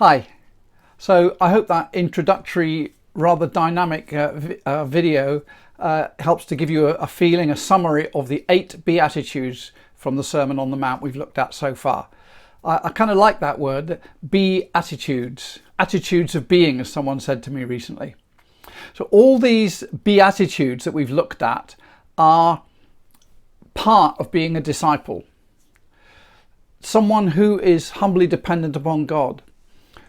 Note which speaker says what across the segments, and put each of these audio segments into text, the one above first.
Speaker 1: Hi. So I hope that introductory, rather dynamic video helps to give you a feeling, a summary of the 8 Beatitudes from the Sermon on the Mount we've looked at so far. I kind of like that word, Beatitudes, attitudes of being, as someone said to me recently. So all these Beatitudes that we've looked at are part of being a disciple. Someone who is humbly dependent upon God,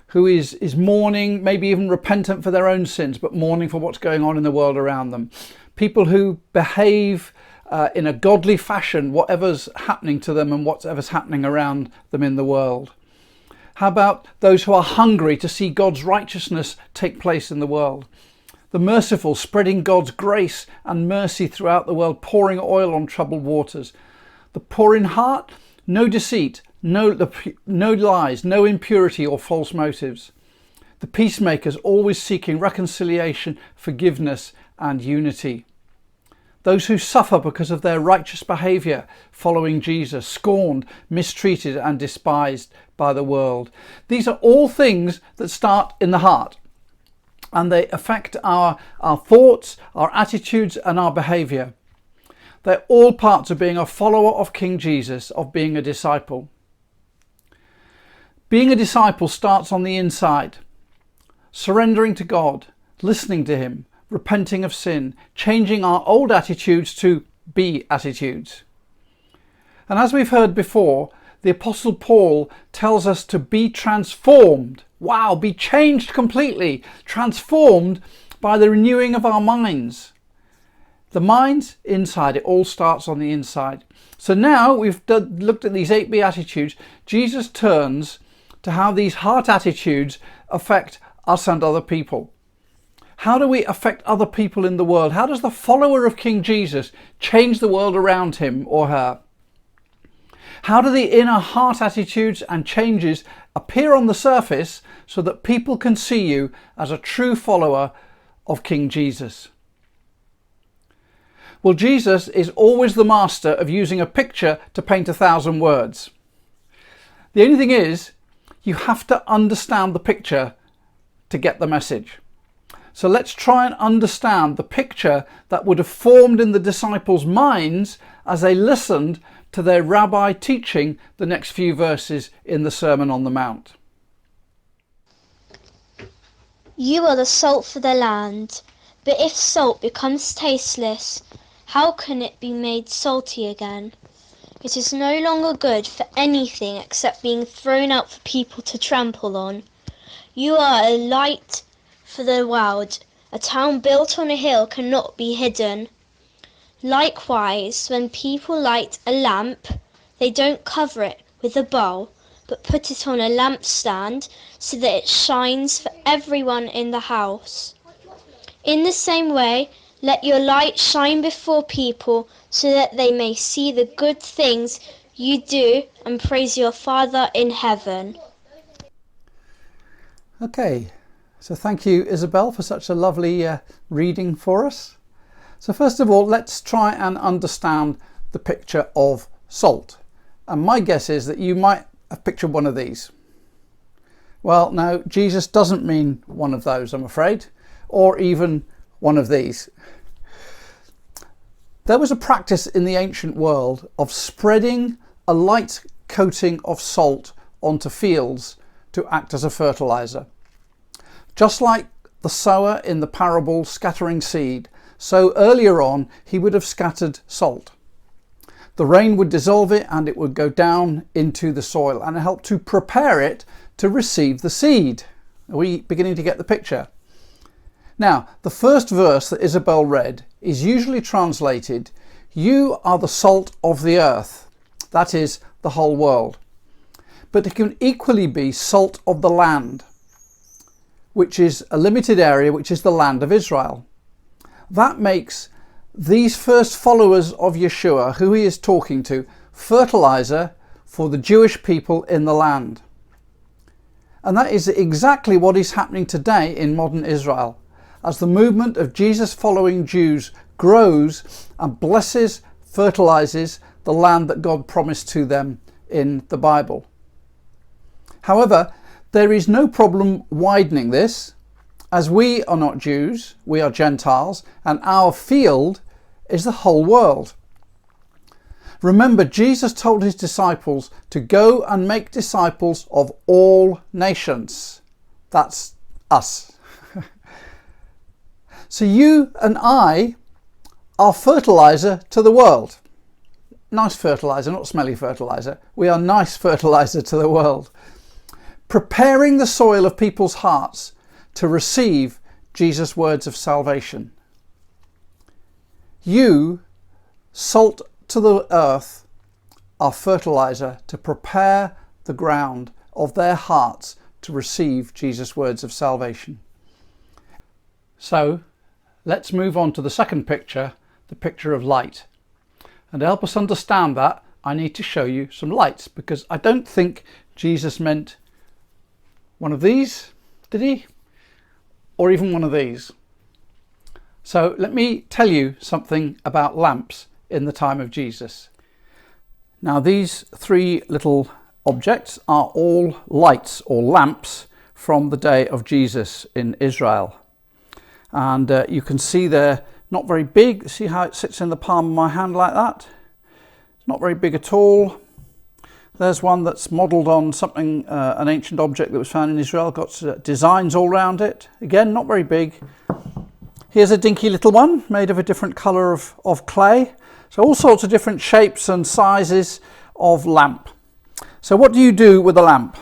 Speaker 1: who is mourning, maybe even repentant for their own sins, but mourning for what's going on in the world around them. People who behave in a godly fashion, whatever's happening to them and whatever's happening around them in the world. How about those who are hungry to see God's righteousness take place in the world? The merciful, spreading God's grace and mercy throughout the world, pouring oil on troubled waters. The poor in heart, no deceit, no lies, no impurity or false motives. The peacemakers, always seeking reconciliation, forgiveness and unity. Those who suffer because of their righteous behaviour following Jesus, scorned, mistreated and despised by the world. These are all things that start in the heart, and they affect our thoughts, our attitudes and our behaviour. They're all parts of being a follower of King Jesus, of being a disciple. Being a disciple starts on the inside, surrendering to God, listening to him, repenting of sin, changing our old attitudes to be attitudes. And as we've heard before, the Apostle Paul tells us to be transformed. Wow, be changed completely, transformed by the renewing of our minds. The mind's inside, it all starts on the inside. So now we've looked at these 8 Beatitudes, Jesus turns to how these heart attitudes affect us and other people. How do we affect other people in the world? How does the follower of King Jesus change the world around him or her? How do the inner heart attitudes and changes appear on the surface so that people can see you as a true follower of King Jesus? Well, Jesus is always the master of using a picture to paint 1,000 words. The only thing is, you have to understand the picture to get the message. So let's try and understand the picture that would have formed in the disciples' minds as they listened to their rabbi teaching the next few verses in the Sermon on the Mount.
Speaker 2: You are the salt for the land, but if salt becomes tasteless, how can it be made salty again? It is no longer good for anything except being thrown out for people to trample on. You are a light for the world. A town built on a hill cannot be hidden. Likewise, when people light a lamp, they don't cover it with a bowl, but put it on a lampstand so that it shines for everyone in the house. In the same way, let your light shine before people so that they may see the good things you do and praise your Father in heaven.
Speaker 1: Okay, so thank you, Isabel, for such a lovely reading for us. So first of all, let's try and understand the picture of salt. And my guess is that you might have pictured one of these. Well, no, Jesus doesn't mean one of those, I'm afraid, or even one of these. There was a practice in the ancient world of spreading a light coating of salt onto fields to act as a fertilizer. Just like the sower in the parable scattering seed, so earlier on he would have scattered salt. The rain would dissolve it and it would go down into the soil and help to prepare it to receive the seed. Are we beginning to get the picture? Now, the first verse that Isabel read is usually translated, "You are the salt of the earth," that is, the whole world. But it can equally be salt of the land, which is a limited area, which is the land of Israel. That makes these first followers of Yeshua, who he is talking to, fertilizer for the Jewish people in the land. And that is exactly what is happening today in modern Israel, as the movement of Jesus following Jews grows and blesses, fertilizes the land that God promised to them in the Bible. However, There is no problem widening this, as we are not Jews, we are Gentiles, and our field is the whole world. Remember, Jesus told his disciples to go and make disciples of all nations. That's us. So you and I are fertilizer to the world. Nice fertilizer, not smelly fertilizer. We are nice fertilizer to the world. Preparing the soil of people's hearts to receive Jesus' words of salvation. You, salt to the earth, are fertilizer to prepare the ground of their hearts to receive Jesus' words of salvation. So let's move on to the second picture, the picture of light. And to help us understand that, I need to show you some lights, because I don't think Jesus meant one of these, did he? Or even one of these. So let me tell you something about lamps in the time of Jesus. Now, these three little objects are all lights or lamps from the day of Jesus in Israel. And you can see they're not very big. See how it sits in the palm of my hand like that? It's not very big at all. There's one that's modelled on something, an ancient object that was found in Israel, got designs all around it. Again, not very big. Here's a dinky little one made of a different colour of clay. So all sorts of different shapes and sizes of lamp. So what do you do with a lamp?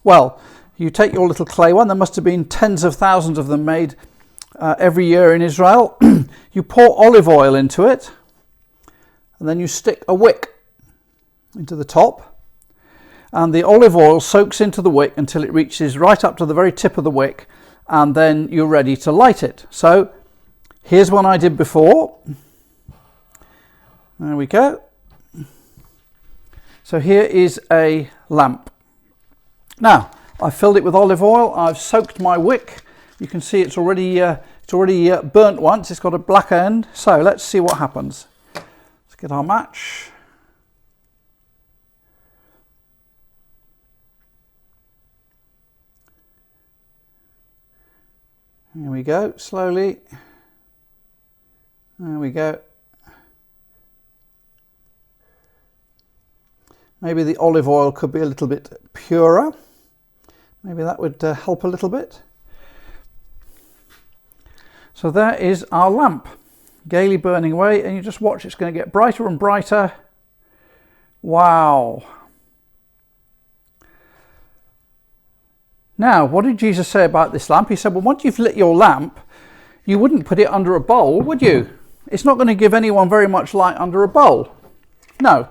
Speaker 1: Well, you take your little clay one. There must have been tens of thousands of them made every year in Israel. You pour olive oil into it, and then you stick a wick into the top, and the olive oil soaks into the wick until it reaches right up to the very tip of the wick, and then you're ready to light it. So here's one I did before. There we go. So here is a lamp. Now, I've filled it with olive oil. I've soaked my wick. You can see it's already burnt once. It's got a black end. So let's see what happens. Let's get our match. Here we go, slowly. There we go. Maybe the olive oil could be a little bit purer. Maybe that would help a little bit. So there is our lamp, gaily burning away, and you just watch, it's going to get brighter and brighter. Wow. Now, what did Jesus say about this lamp? He said, well, once you've lit your lamp, you wouldn't put it under a bowl, would you? It's not going to give anyone very much light under a bowl. No.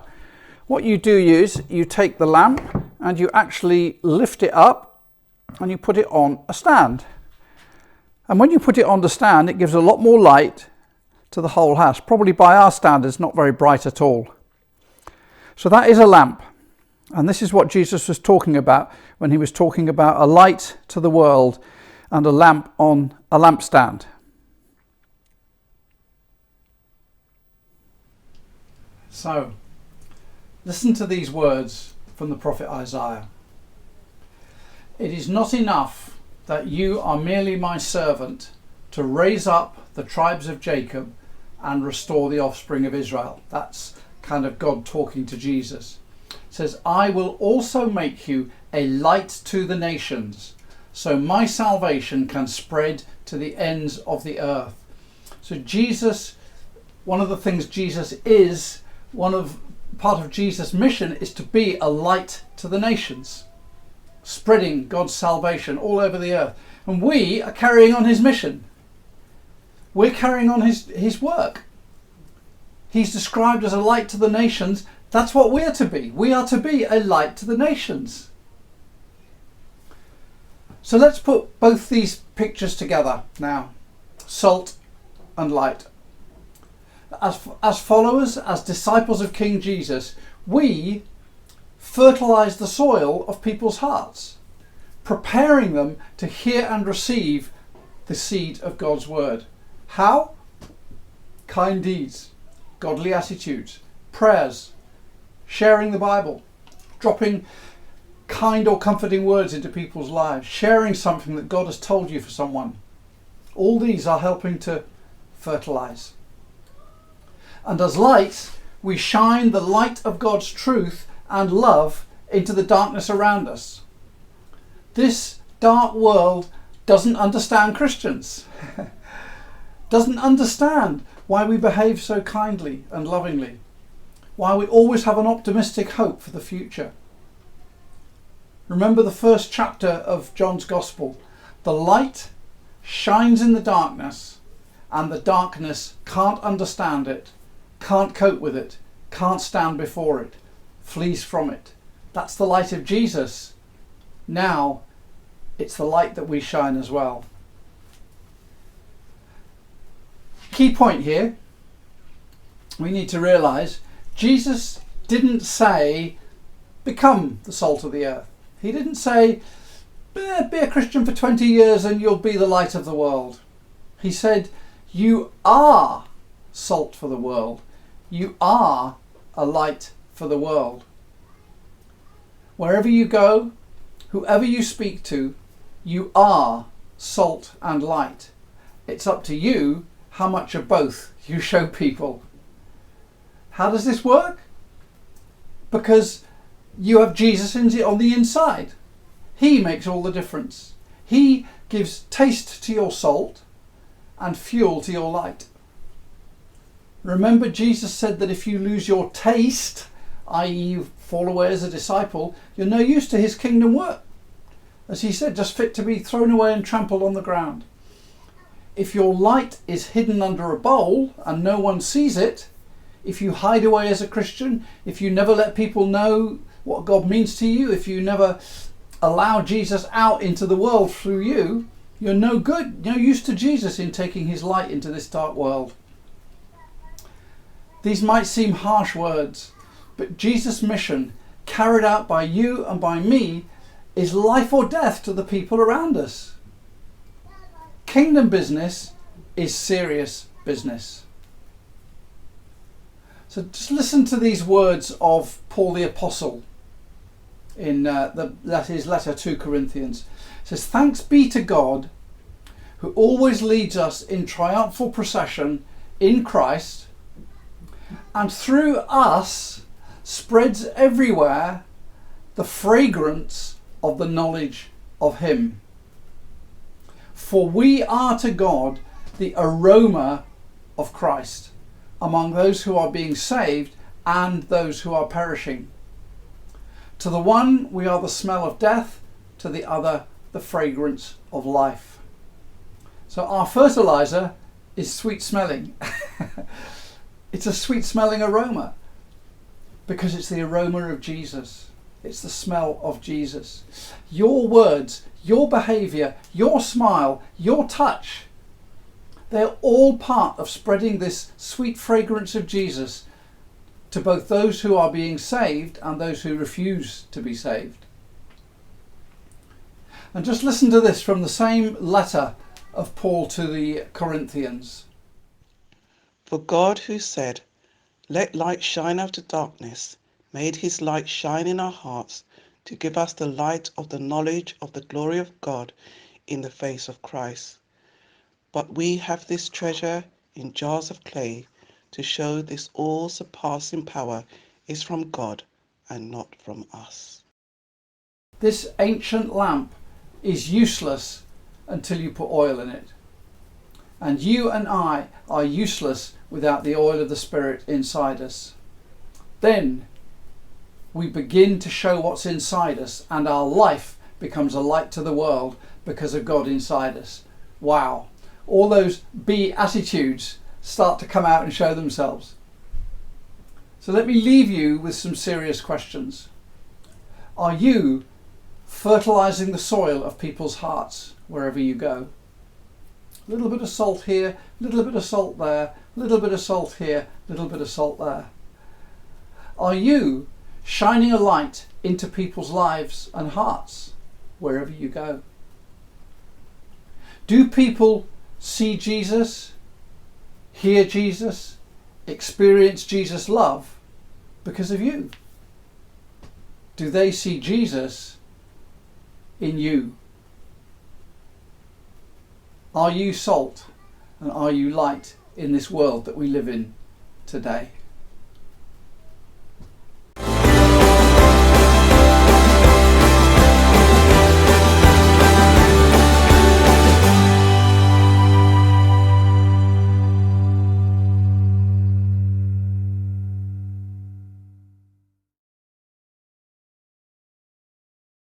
Speaker 1: What you do is you take the lamp and you actually lift it up and you put it on a stand. And when you put it on the stand, it gives a lot more light to the whole house. Probably by our standards, not very bright at all. So that is a lamp. And this is what Jesus was talking about when he was talking about a light to the world and a lamp on a lampstand. So, listen to these words from the prophet Isaiah. It is not enough that you are merely my servant to raise up the tribes of Jacob and restore the offspring of Israel. That's kind of God talking to Jesus. It says, I will also make you a light to the nations, so my salvation can spread to the ends of the earth. So Jesus, one of the things Jesus is, part of Jesus' mission is to be a light to the nations, spreading God's salvation all over the earth. And we are carrying on his mission. We're carrying on his work. He's described as a light to the nations. That's what we are to be. We are to be a light to the nations. So let's put both these pictures together now. Salt and light. As followers, as disciples of King Jesus, we fertilize the soil of people's hearts, preparing them to hear and receive the seed of God's word. How? Kind deeds, godly attitudes, prayers, sharing the Bible, dropping kind or comforting words into people's lives, sharing something that God has told you for someone. All these are helping to fertilize. And as light, we shine the light of God's truth and love into the darkness around us. This dark world doesn't understand Christians, doesn't understand why we behave so kindly and lovingly, why we always have an optimistic hope for the future. Remember the first chapter of John's Gospel. The light shines in the darkness, and the darkness can't understand it, can't cope with it, can't stand before it, flees from it. That's the light of Jesus. Now it's the light that we shine as well. Key point here, we need to realise Jesus didn't say become the salt of the earth. He didn't say be a Christian for 20 years and you'll be the light of the world. He said you are salt for the world. You are a light for the world. Wherever you go, whoever you speak to, you are salt and light. It's up to you how much of both you show people. How does this work? Because you have Jesus on the inside. He makes all the difference. He gives taste to your salt and fuel to your light. Remember, Jesus said that if you lose your taste, i.e. you fall away as a disciple, you're no use to his kingdom work. As he said, just fit to be thrown away and trampled on the ground. If your light is hidden under a bowl and no one sees it, if you hide away as a Christian, if you never let people know what God means to you, if you never allow Jesus out into the world through you, you're no good, no use to Jesus in taking his light into this dark world. These might seem harsh words, but Jesus' mission, carried out by you and by me, is life or death to the people around us. Kingdom business is serious business. So just listen to these words of Paul the Apostle in his letter to Corinthians. It says, "Thanks be to God who always leads us in triumphal procession in Christ, and through us spreads everywhere the fragrance of the knowledge of him. For we are to God the aroma of Christ among those who are being saved and those who are perishing. To the one we are the smell of death, to the other the fragrance of life." So our fertilizer is sweet smelling. It's a sweet smelling aroma because it's the aroma of Jesus. It's the smell of Jesus. Your words, your behaviour, your smile, your touch, they're all part of spreading this sweet fragrance of Jesus to both those who are being saved and those who refuse to be saved. And just listen to this from the same letter of Paul to the Corinthians.
Speaker 3: For God, who said, "Let light shine out of darkness," made his light shine in our hearts to give us the light of the knowledge of the glory of God in the face of Christ. But we have this treasure in jars of clay to show this all-surpassing power is from God and not from us.
Speaker 1: This ancient lamp is useless until you put oil in it. And you and I are useless without the oil of the Spirit inside us. Then we begin to show what's inside us, and our life becomes a light to the world because of God inside us. Wow. All those B attitudes start to come out and show themselves. So let me leave you with some serious questions. Are you fertilizing the soil of people's hearts wherever you go? A little bit of salt here, a little bit of salt there, a little bit of salt here, a little bit of salt there. Are you shining a light into people's lives and hearts wherever you go? Do people see Jesus, hear Jesus, experience Jesus' love because of you? Do they see Jesus in you? Are you salt and are you light in this world that we live in today?